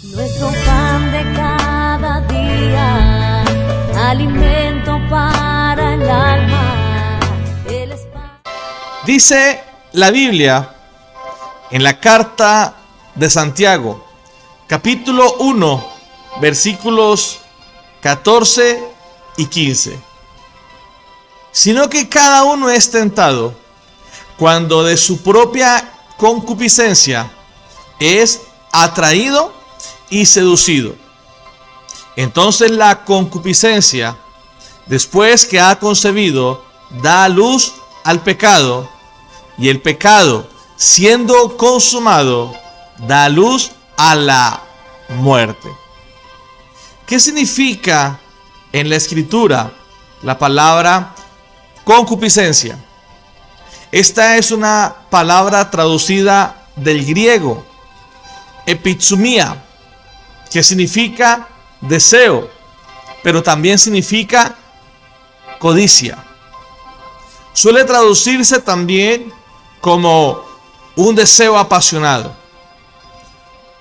Nuestro pan de cada día, alimento para el alma. Dice la Biblia en la carta de Santiago, capítulo 1, versículos 14 y 15. Sino que cada uno es tentado cuando de su propia concupiscencia es atraído y seducido. Entonces la concupiscencia, después que ha concebido, da luz al pecado, y el pecado, siendo consumado, da luz a la muerte. ¿Qué significa en la Escritura la palabra concupiscencia? Esta es una palabra traducida del griego, epithumia, que significa deseo, pero también significa codicia. Suele traducirse también como un deseo apasionado.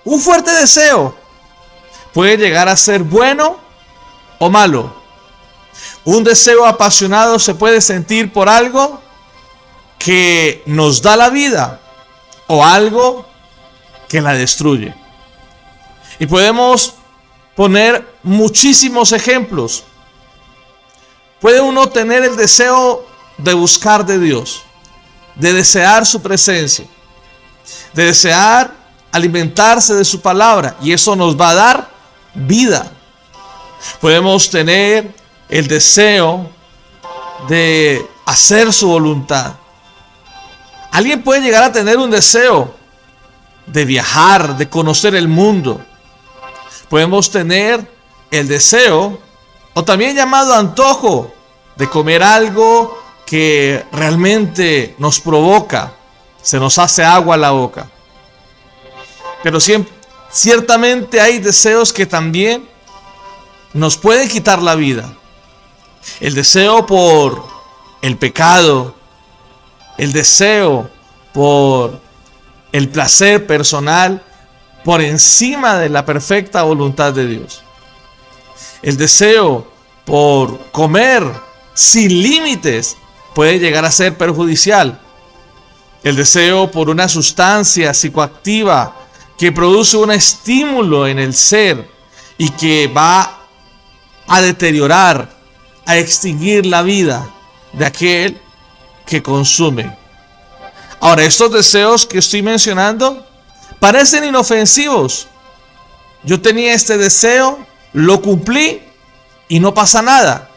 Un fuerte deseo puede llegar a ser bueno o malo. Un deseo apasionado se puede sentir por algo que nos da la vida o algo que la destruye. Y podemos poner muchísimos ejemplos. Puede uno tener el deseo de buscar de Dios, de desear su presencia, de desear alimentarse de su palabra, y eso nos va a dar vida. Podemos tener el deseo de hacer su voluntad. Alguien puede llegar a tener un deseo de viajar, de conocer el mundo. Podemos tener el deseo, o también llamado antojo, de comer algo que realmente nos provoca, se nos hace agua a la boca. Pero ciertamente hay deseos que también nos pueden quitar la vida. El deseo por el pecado, el deseo por el placer personal por encima de la perfecta voluntad de Dios. El deseo por comer sin límites puede llegar a ser perjudicial. El deseo por una sustancia psicoactiva que produce un estímulo en el ser y que va a deteriorar, a extinguir la vida de aquel que consume. Ahora, estos deseos que estoy mencionando parecen inofensivos. Yo tenía este deseo, lo cumplí y no pasa nada.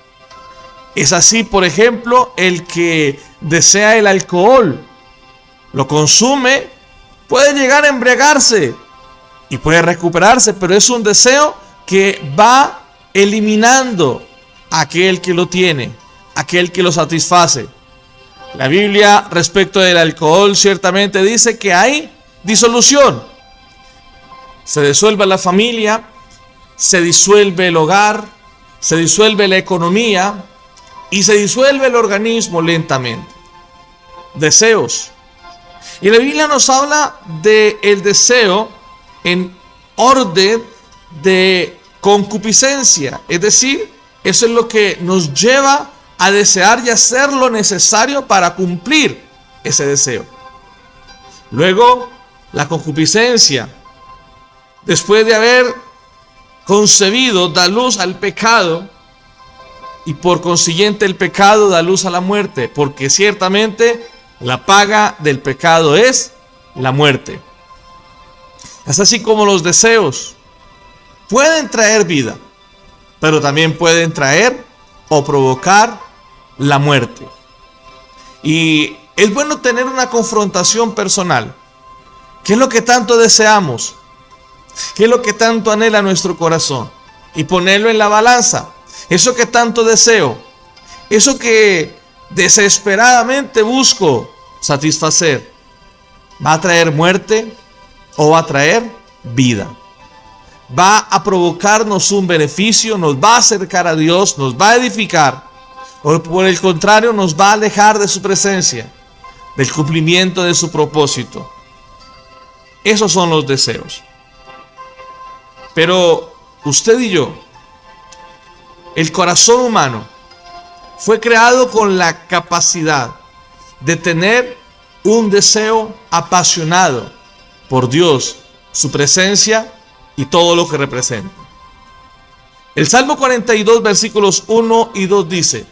Es así, por ejemplo, el que desea el alcohol, lo consume, puede llegar a embriagarse y puede recuperarse, pero es un deseo que va eliminando a aquel que lo tiene, aquel que lo satisface. La Biblia respecto del alcohol ciertamente dice que hay disolución. Se disuelve la familia, se disuelve el hogar, se disuelve la economía y se disuelve el organismo lentamente. Deseos. Y la Biblia nos habla del deseo en orden de concupiscencia. Es decir, eso es lo que nos lleva a desear y hacer lo necesario para cumplir ese deseo. Luego, la concupiscencia, después de haber concebido, da luz al pecado, y por consiguiente el pecado da luz a la muerte, porque ciertamente la paga del pecado es la muerte. Es así como los deseos pueden traer vida, pero también pueden traer o provocar la muerte. Y es bueno tener una confrontación personal. ¿Qué es lo que tanto deseamos? ¿Qué es lo que tanto anhela nuestro corazón? Y ponerlo en la balanza. Eso que tanto deseo, eso que desesperadamente busco satisfacer, ¿va a traer muerte o va a traer vida? ¿Va a provocarnos un beneficio? ¿Nos va a acercar a Dios? ¿Nos va a edificar? ¿O por el contrario nos va a alejar de su presencia, del cumplimiento de su propósito? Esos son los deseos. Pero usted y yo, el corazón humano, fue creado con la capacidad de tener un deseo apasionado por Dios, su presencia y todo lo que representa. El Salmo 42, versículos 1 y 2 dice: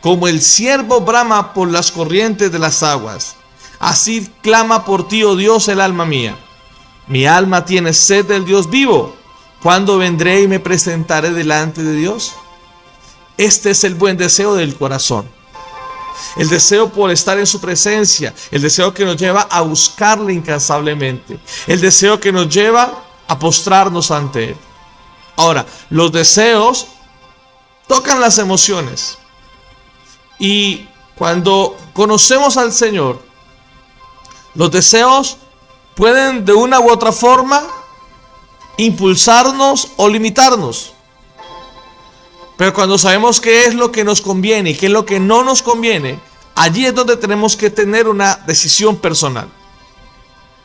como el ciervo brama por las corrientes de las aguas, así clama por ti, oh Dios, el alma mía. Mi alma tiene sed del Dios vivo. ¿Cuándo vendré y me presentaré delante de Dios? Este es el buen deseo del corazón. El deseo por estar en su presencia. El deseo que nos lleva a buscarle incansablemente. El deseo que nos lleva a postrarnos ante Él. Ahora, los deseos tocan las emociones. Y cuando conocemos al Señor, los deseos pueden de una u otra forma impulsarnos o limitarnos. Pero cuando sabemos qué es lo que nos conviene y qué es lo que no nos conviene, allí es donde tenemos que tener una decisión personal.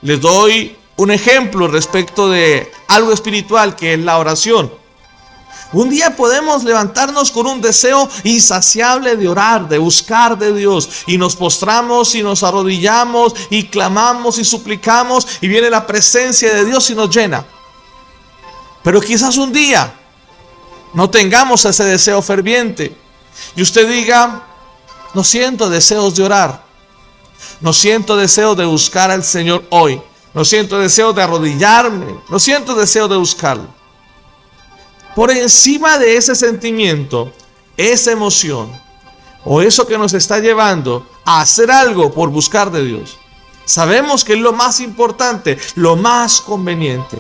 Les doy un ejemplo respecto de algo espiritual, que es la oración. Un día podemos levantarnos con un deseo insaciable de orar, de buscar de Dios, y nos postramos y nos arrodillamos y clamamos y suplicamos, y viene la presencia de Dios y nos llena. Pero quizás un día no tengamos ese deseo ferviente y usted diga: no siento deseos de orar, no siento deseo de buscar al Señor hoy, no siento deseo de arrodillarme, no siento deseo de buscarlo. Por encima de ese sentimiento, esa emoción o eso que nos está llevando a hacer algo por buscar de Dios, sabemos que es lo más importante, lo más conveniente.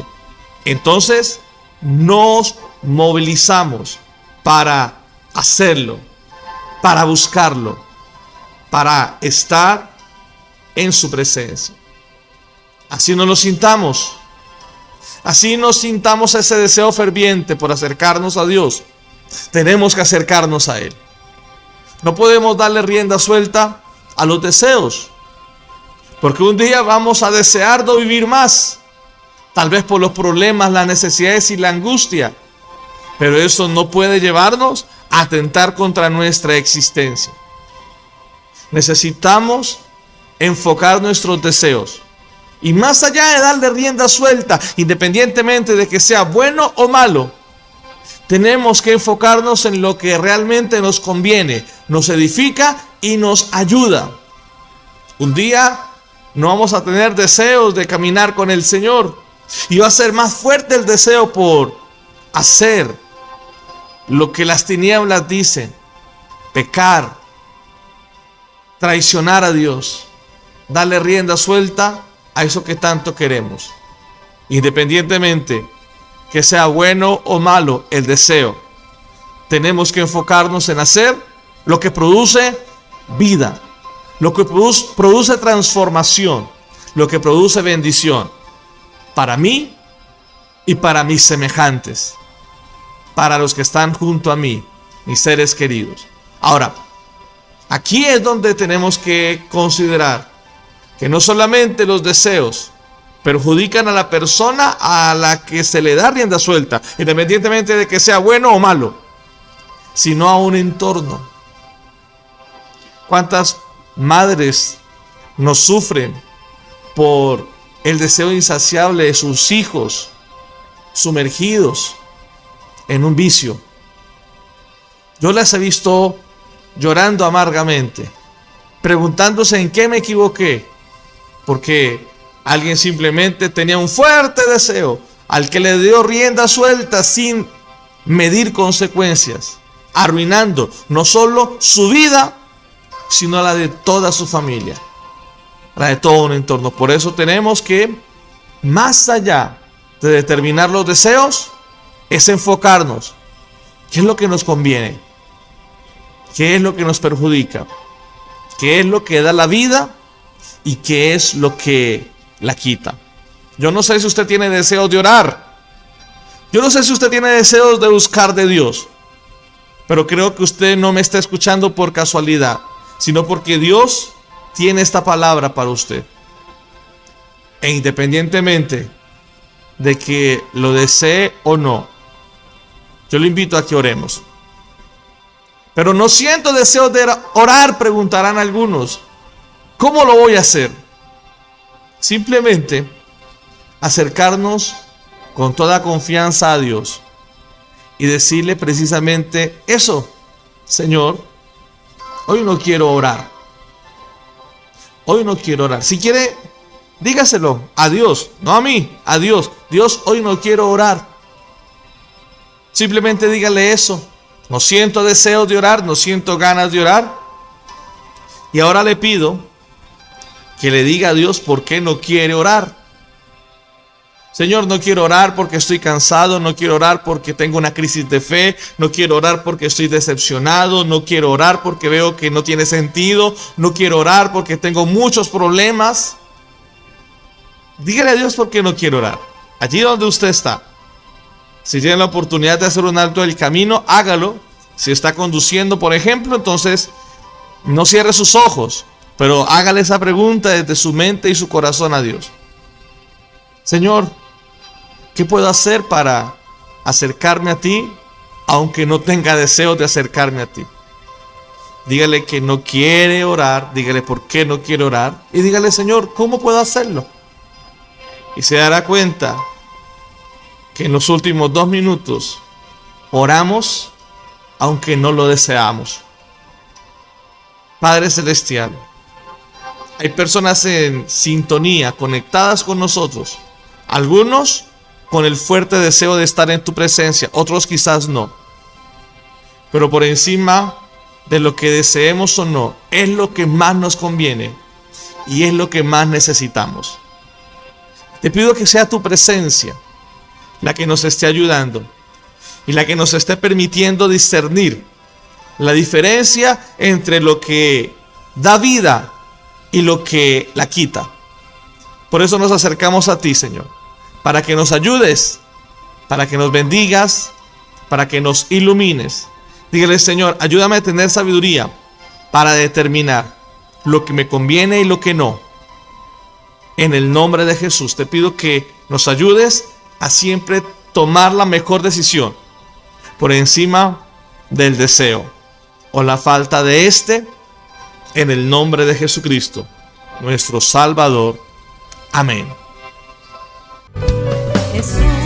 Entonces nos movilizamos para hacerlo, para buscarlo, para estar en su presencia. Así no lo sintamos. Así nos sintamos ese deseo ferviente por acercarnos a Dios, tenemos que acercarnos a Él. No podemos darle rienda suelta a los deseos, porque un día vamos a desear no vivir más, tal vez por los problemas, las necesidades y la angustia, pero eso no puede llevarnos a atentar contra nuestra existencia. Necesitamos enfocar nuestros deseos. Y más allá de darle rienda suelta, independientemente de que sea bueno o malo, tenemos que enfocarnos en lo que realmente nos conviene, nos edifica y nos ayuda. Un día no vamos a tener deseos de caminar con el Señor, y va a ser más fuerte el deseo por hacer lo que las tinieblas dicen, pecar, traicionar a Dios, darle rienda suelta a eso que tanto queremos. Independientemente que sea bueno o malo el deseo, tenemos que enfocarnos en hacer lo que produce vida, lo que produce transformación, lo que produce bendición para mí y para mis semejantes, para los que están junto a mí, mis seres queridos. Ahora, aquí es donde tenemos que considerar que no solamente los deseos perjudican a la persona a la que se le da rienda suelta, independientemente de que sea bueno o malo, sino a un entorno. ¿Cuántas madres nos sufren por el deseo insaciable de sus hijos sumergidos en un vicio? Yo las he visto llorando amargamente, preguntándose en qué me equivoqué, porque alguien simplemente tenía un fuerte deseo al que le dio rienda suelta sin medir consecuencias, arruinando no solo su vida, sino la de toda su familia, la de todo un entorno. Por eso tenemos que, más allá de determinar los deseos, es enfocarnos. ¿Qué es lo que nos conviene? ¿Qué es lo que nos perjudica? ¿Qué es lo que da la vida? ¿Y qué es lo que la quita? Yo no sé si usted tiene deseos de orar. Yo no sé si usted tiene deseos de buscar de Dios. Pero creo que usted no me está escuchando por casualidad, sino porque Dios tiene esta palabra para usted. E independientemente de que lo desee o no, yo le invito a que oremos. Pero no siento deseo de orar, preguntarán algunos. ¿Cómo lo voy a hacer? Simplemente acercarnos con toda confianza a Dios y decirle precisamente eso: Señor, hoy no quiero orar. Hoy no quiero orar. Si quiere, dígaselo a Dios, no a mí, a Dios. Dios, hoy no quiero orar. Simplemente dígale eso. No siento deseo de orar, no siento ganas de orar. Y ahora le pido que le diga a Dios por qué no quiere orar. Señor, no quiero orar porque estoy cansado, no quiero orar porque tengo una crisis de fe, no quiero orar porque estoy decepcionado, no quiero orar porque veo que no tiene sentido, no quiero orar porque tengo muchos problemas. Dígale a Dios por qué no quiero orar. Allí donde usted está. Si tiene la oportunidad de hacer un alto del camino, hágalo. Si está conduciendo, por ejemplo, entonces no cierre sus ojos, pero hágale esa pregunta desde su mente y su corazón a Dios. Señor, ¿qué puedo hacer para acercarme a ti, aunque no tenga deseo de acercarme a ti? Dígale que no quiere orar, dígale por qué no quiere orar, y dígale: Señor, ¿cómo puedo hacerlo? Y se dará cuenta que en los últimos 2 minutos oramos aunque no lo deseamos. Padre Celestial, hay personas en sintonía, conectadas con nosotros. Algunos con el fuerte deseo de estar en tu presencia, otros quizás no. Pero por encima de lo que deseemos o no, es lo que más nos conviene y es lo que más necesitamos. Te pido que sea tu presencia la que nos esté ayudando y la que nos esté permitiendo discernir la diferencia entre lo que da vida y lo que la quita. Por eso nos acercamos a ti, Señor, para que nos ayudes, para que nos bendigas, para que nos ilumines. Dígale: Señor, ayúdame a tener sabiduría para determinar lo que me conviene y lo que no. En el nombre de Jesús te pido que nos ayudes a siempre tomar la mejor decisión por encima del deseo o la falta de este, en el nombre de Jesucristo, nuestro Salvador. Amén. Jesús.